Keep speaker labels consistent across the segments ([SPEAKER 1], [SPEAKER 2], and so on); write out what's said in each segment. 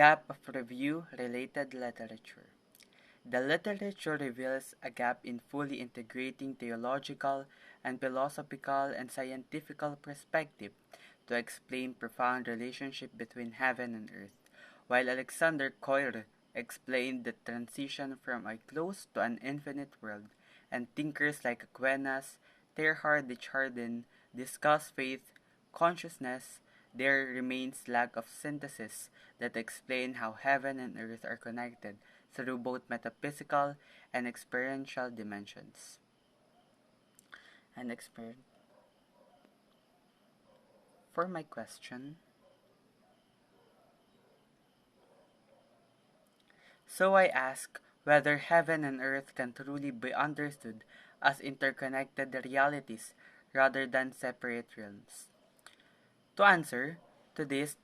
[SPEAKER 1] Gap of Review-Related Literature. The literature reveals a gap in fully integrating theological and philosophical and scientific perspective to explain profound relationship between heaven and earth, while Alexander Koyer explained the transition from a closed to an infinite world, and thinkers like Aquinas, Teilhard de Chardin discuss faith, consciousness. There remains lack of synthesis that explain how heaven and earth are connected through both metaphysical and experiential dimensions. And for my question, so I ask whether heaven and earth can truly be understood as interconnected realities rather than separate realms. To answer to this,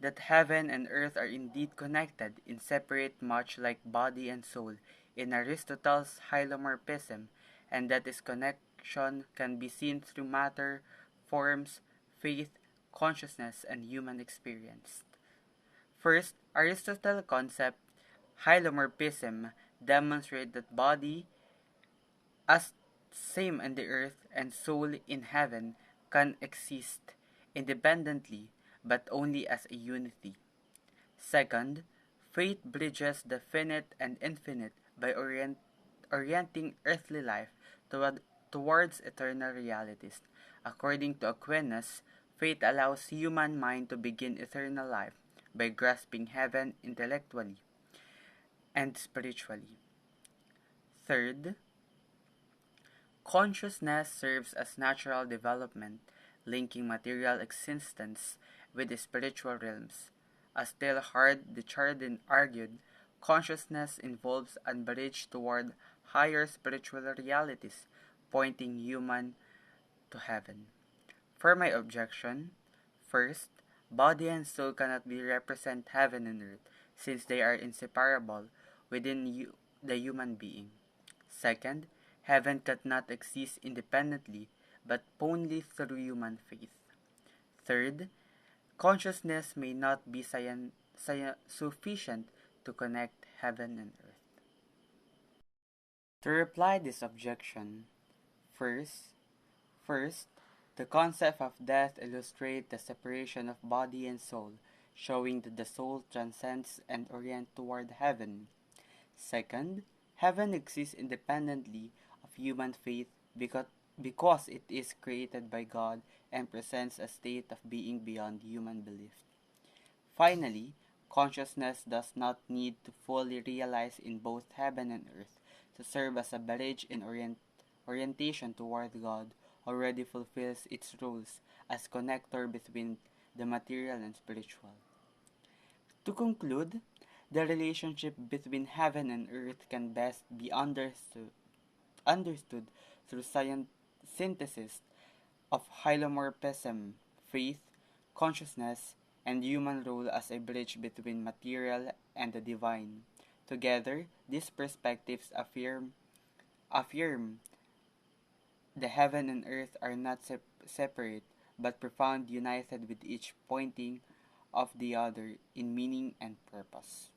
[SPEAKER 1] that heaven and earth are indeed connected in separate much like body and soul in Aristotle's hylomorphism, and that this connection can be seen through matter, forms, faith, consciousness, and human experience. First, Aristotle's concept hylomorphism demonstrates that body as same in the earth and soul in heaven can exist independently but only as a unity. Second, faith bridges the finite and infinite by orienting earthly life towards eternal realities. According to Aquinas, faith allows human mind to begin eternal life by grasping heaven intellectually and spiritually. Third, consciousness serves as natural development, linking material existence with the spiritual realms. As Teilhard de Chardin argued, consciousness involves a bridge toward higher spiritual realities, pointing human to heaven. For my objection, first, body and soul cannot be represent heaven and earth, since they are inseparable within the human being. Second, heaven cannot exist independently, but only through human faith. Third, consciousness may not be sufficient to connect heaven and earth. To reply this objection, first, first, the concept of death illustrates the separation of body and soul, showing that the soul transcends and orients toward heaven. Second, heaven exists independently of human faith because it is created by God and presents a state of being beyond human belief. Finally, consciousness does not need to fully realize in both heaven and earth to serve as a bridge in orientation toward God, already fulfills its roles as connector between the material and spiritual. To conclude, the relationship between heaven and earth can best be understood through synthesis of hylomorphism, faith, consciousness, and human role as a bridge between material and the divine. Together, these perspectives affirm the heaven and earth are not separate, but profound united with each pointing of the other in meaning and purpose.